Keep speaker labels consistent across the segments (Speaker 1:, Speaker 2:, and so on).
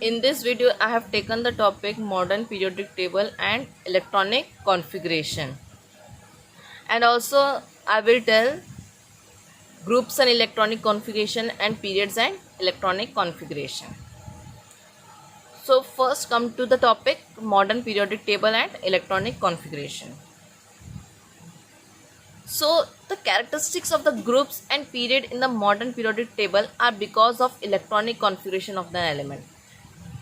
Speaker 1: In this video, I have taken the topic modern periodic table and electronic configuration. And also, I will tell groups and electronic configuration and periods and electronic configuration. So, first come to the topic modern periodic table and electronic configuration. So, the characteristics of the groups and period in the modern periodic table are because of electronic configuration of the element.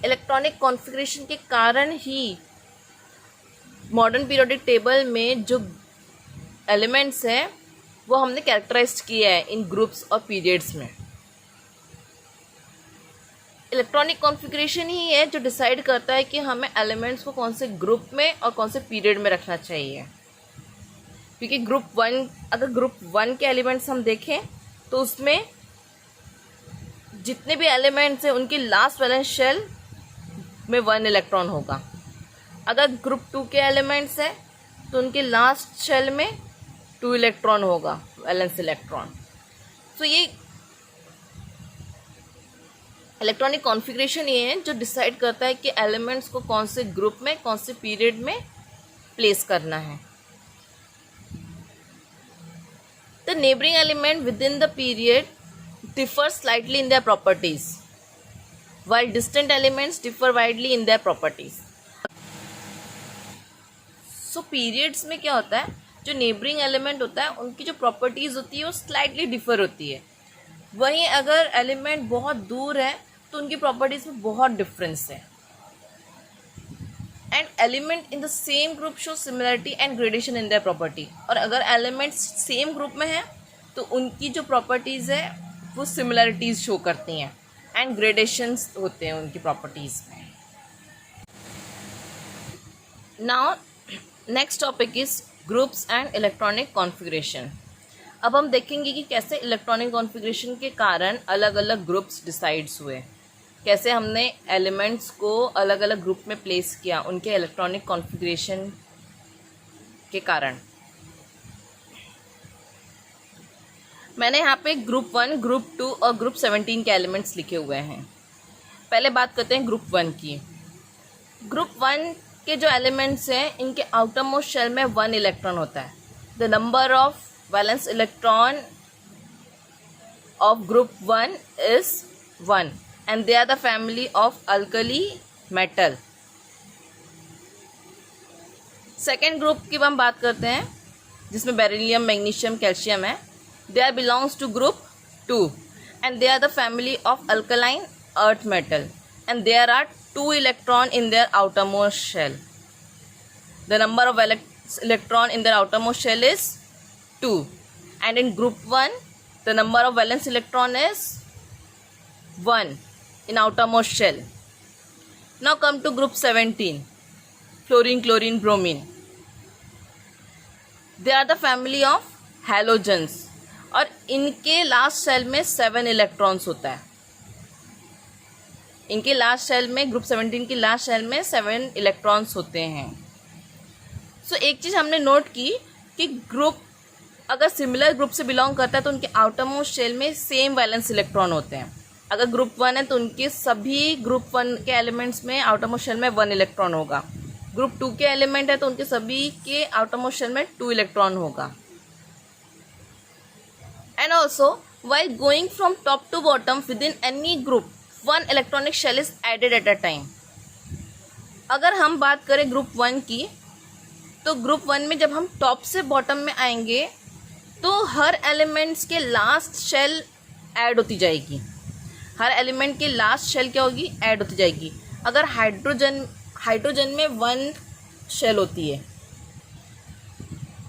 Speaker 1: Electronic configuration के कारण ही modern periodic table में जो elements हैं वो हमने characterise किया है इन groups और पीरियड्स में. इलेक्ट्रॉनिक कॉन्फ़िगरेशन ही है जो डिसाइड करता है कि हमें एलिमेंट्स को कौन से ग्रुप में और कौन से पीरियड में रखना चाहिए. क्योंकि अगर ग्रुप वन के एलिमेंट्स हम देखें तो उसमें जितने भी एलिमेंट्स हैं उनकी लास्ट वैलेंस शेल में 1 इलेक्ट्रॉन होगा. अगर ग्रुप 2 के एलिमेंट्स हैं तो उनके लास्ट शेल में 2 इलेक्ट्रॉन होगा, वैलेंस इलेक्ट्रॉन. तो ये इलेक्ट्रॉनिक कॉन्फ़िगरेशन ये है जो डिसाइड करता है कि एलिमेंट्स को कौन से ग्रुप में कौन से पीरियड में प्लेस करना है. The neighbouring element with in the period differ slightly in their properties, while distant elements differ widely in their properties. So periods में क्या होता है, जो neighboring element होता है उनकी जो properties होती है वो slightly differ होती है. वहीं अगर element बहुत दूर है तो उनकी properties में बहुत difference है. And element in the same group show similarity and gradation in their property. और अगर elements same group में है तो उनकी जो properties है वो सिमिलरिटीज़ शो करती हैं एंड ग्रेडेशंस होते हैं उनकी प्रॉपर्टीज़ में. Now next topic is groups and electronic configuration. अब हम देखेंगे कि कैसे इलेक्ट्रॉनिक कॉन्फ़िगरेशन के कारण अलग अलग ग्रुप्स डिसाइड्स हुए, कैसे हमने एलिमेंट्स को अलग अलग ग्रुप में प्लेस किया उनके इलेक्ट्रॉनिक कॉन्फ़िगरेशन के कारण. मैंने यहाँ पे ग्रुप 1, ग्रुप 2 और ग्रुप 17 के एलिमेंट्स लिखे हुए हैं. पहले बात करते हैं ग्रुप 1 की. ग्रुप 1 के जो एलिमेंट्स हैं इनके आउटर मोस्ट शेल में 1 इलेक्ट्रॉन होता है. The number of valence electron of group 1 is 1 and they are the family of alkali metal. Second group की हम बात करते हैं जिसमें बेरिलियम, मैग्नीशियम, कैल्शियम है. They belongs to group 2 and they are the family of alkaline earth metal and there are 2 electron in their outermost shell. The number of electron in their outermost shell is 2 and in group 1 the number of valence electron is 1 in outermost shell. Now come to group 17, fluorine, chlorine, bromine. They are the family of halogens और इनके last shell में 7 electrons होता है. इनके last shell में group 17 की last shell में 7 electrons होते हैं. सो एक चीज़ हमने नोट की कि ग्रुप अगर सिमिलर ग्रुप से बिलोंग करता है तो उनके आउटर मोस्ट शेल में सेम वैलेंस इलेक्ट्रॉन होते हैं. अगर ग्रुप 1 है तो उनके सभी ग्रुप 1 के एलिमेंट्स में आउटर मोस्ट शेल में 1 इलेक्ट्रॉन होगा. ग्रुप 2 के एलिमेंट है तो उनके सभी के आउटर मोस्ट शेल में 2 इलेक्ट्रॉन होगा. And also, while going from top to bottom within any group, 1 electronic shell is added at a time. अगर हम बात करें ग्रुप 1 की तो ग्रुप 1 में जब हम टॉप से बॉटम में आएंगे तो हर एलिमेंट्स के लास्ट शेल ऐड होती जाएगी. हर एलिमेंट के लास्ट शेल क्या होगी, ऐड होती जाएगी. अगर हाइड्रोजन में 1 शेल होती है,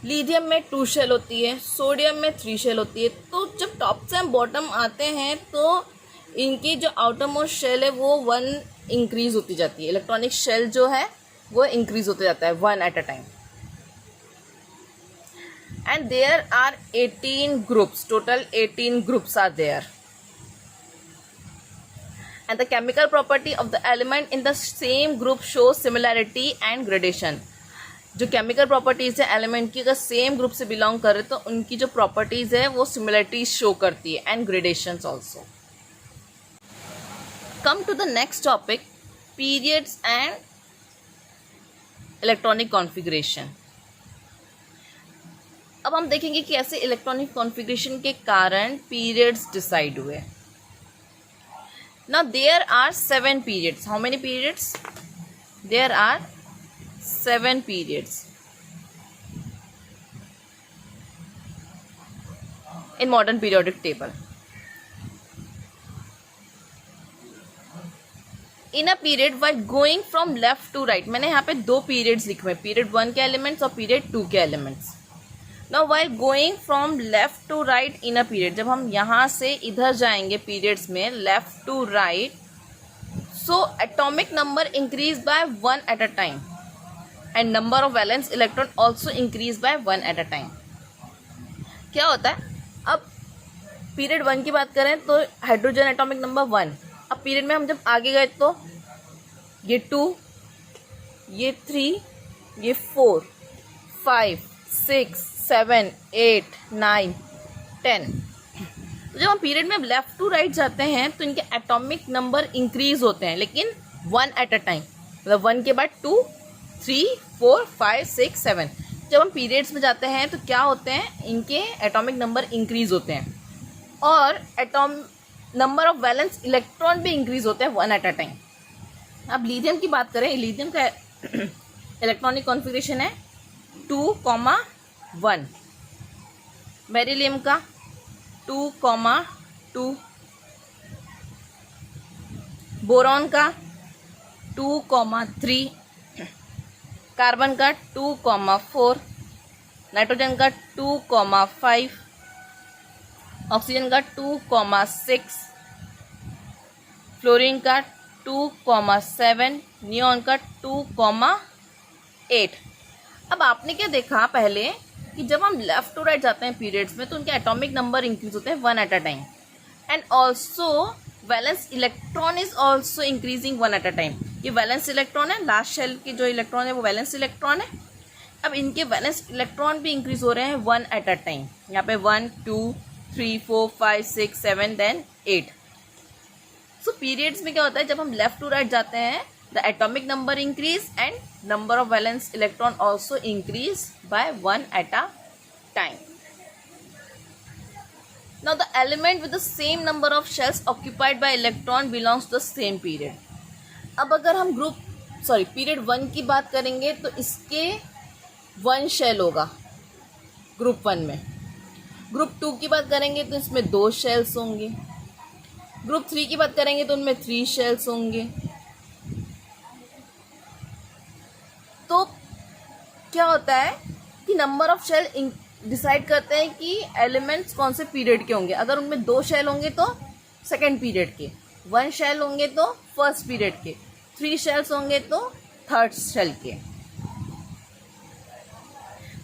Speaker 1: लिथियम में 2 शेल होती है, सोडियम में 3 शेल होती है. तो जब टॉप से हम बॉटम आते हैं तो इनकी जो आउटर मोस्ट शेल है वो 1 इंक्रीज होती जाती है. इलेक्ट्रॉनिक शेल जो है वो इंक्रीज होते जाता है 1 at a time. And there are 18 groups, total 18 groups are there. And the chemical property of the element in the same group show similarity and gradation. जो केमिकल प्रॉपर्टीज़ है element की अगर सेम ग्रुप से belong करे तो उनकी जो properties है वो सिमिलरिटीज शो करती है and gradations also. Come to the next topic periods and electronic configuration. अब हम देखेंगे कि ऐसे इलेक्ट्रॉनिक कॉन्फ़िगरेशन के कारण पीरियड्स डिसाइड हुए। Now there are 7 periods. How many periods? There are 7 periods in modern periodic table. In a period while going from left to right, मैंने यहाँ पे 2 periods लिखे हुए, period 1 के elements और period 2 के elements. Now while going from left to right in a period, जब हम यहाँ से इधर जाएंगे periods में left to right, so atomic number increase by 1 at a time and number of valence electron also increase by 1 at a time. क्या होता है, अब पीरियड 1 की बात करें तो हाइड्रोजन एटॉमिक नंबर 1, अब पीरियड में हम जब आगे गए तो ये 2, ये 3, ये 4, 5, 6, 7, 8, 9, 10. तो जब हम पीरियड में लेफ्ट टू राइट जाते हैं तो इनके एटॉमिक नंबर इंक्रीज होते हैं, लेकिन 1 एट अ टाइम, मतलब 1 के बाद 2, 3, 4, 5, 6, 7. जब हम पीरियड्स में जाते हैं तो क्या होते हैं, इनके एटॉमिक नंबर इंक्रीज होते हैं और नंबर ऑफ वैलेंस इलेक्ट्रॉन भी इंक्रीज होते हैं 1 एट अ टाइम. अब लिथियम की बात करें, लिथियम का इलेक्ट्रॉनिक कॉन्फ़िगरेशन है 2,1. बेरिलियम का 2,2. बोरॉन का 2,3. कार्बन का 2,4. नाइट्रोजन का 2,5. ऑक्सीजन का 2,6. फ्लोरीन का 2,7. नियॉन का 2,8. अब आपने क्या देखा पहले कि जब हम लेफ्ट टू राइट जाते हैं पीरियड्स में तो उनके एटॉमिक नंबर इंक्रीज होते हैं 1 at a time and also valence electron is also increasing 1 at a time. ये वैलेंस इलेक्ट्रॉन है, लास्ट शेल के जो इलेक्ट्रॉन है वो वैलेंस इलेक्ट्रॉन है. अब इनके वैलेंस इलेक्ट्रॉन भी इंक्रीज हो रहे हैं 1 एट अ टाइम. यहाँ पे 1, 2, 3, 4, 5, 6, 7 देन 8. सो पीरियड्स में क्या होता है, जब हम लेफ्ट टू राइट जाते हैं the atomic number increase and number of valence electron also increase by 1 at a time. Now the element with the same number of shells occupied by electron belongs to the same period. अब अगर हम period 1 की बात करेंगे तो इसके 1 shell होगा group 1 में. ग्रुप 2 की बात करेंगे तो इसमें 2 शेल्स होंगे. ग्रुप 3 की बात करेंगे तो उनमें 3 शेल्स होंगे. तो क्या होता है कि नंबर ऑफ शेल डिसाइड करते हैं कि एलिमेंट्स कौन से पीरियड के होंगे. अगर उनमें 2 शेल होंगे तो सेकेंड पीरियड के, 1 शेल होंगे तो फर्स्ट पीरियड के, 3 शेल्स होंगे तो थर्ड शेल के.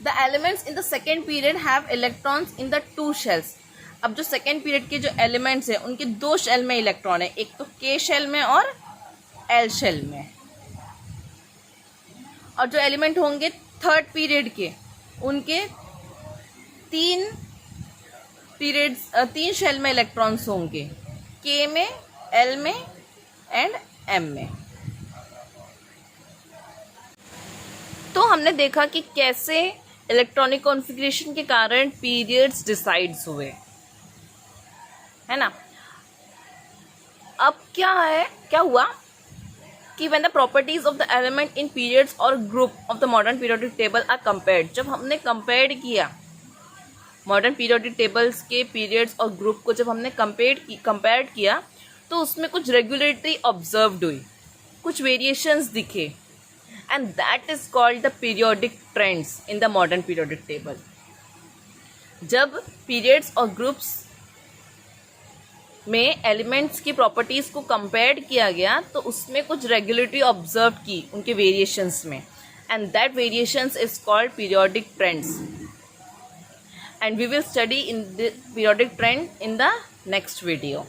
Speaker 1: The elements in the second period have electrons in the 2 shells. अब जो सेकेंड पीरियड के जो एलिमेंट्स हैं उनके 2 शेल में इलेक्ट्रॉन है, एक तो के शेल में और एल शेल में. और जो एलिमेंट होंगे थर्ड पीरियड के उनके 3 शेल में इलेक्ट्रॉन्स होंगे, के में, एल में एंड एम में. तो हमने देखा कि कैसे इलेक्ट्रॉनिक कॉन्फ़िगरेशन के कारण पीरियड्स डिसाइड्स हुए, है ना. अब क्या हुआ कि when the properties of the element in periods or group of the modern periodic table are compared, जब हमने कंपेयर किया मॉडर्न पीरियोडिक टेबल्स के पीरियड्स और ग्रुप को, जब हमने कंपेयर किया तो उसमें कुछ रेगुलेटरी ऑब्जर्व्ड हुई, कुछ वेरिएशंस दिखे and that is called the periodic trends in the modern periodic table. जब पीरियड्स और ग्रुप्स में एलिमेंट्स की प्रॉपर्टीज़ को कंपेयर किया गया तो उसमें कुछ रेगुलेटरी ऑब्जर्व की उनके वेरिएशंस में and that variations is called periodic trends. And we will study in the periodic trend in the next video.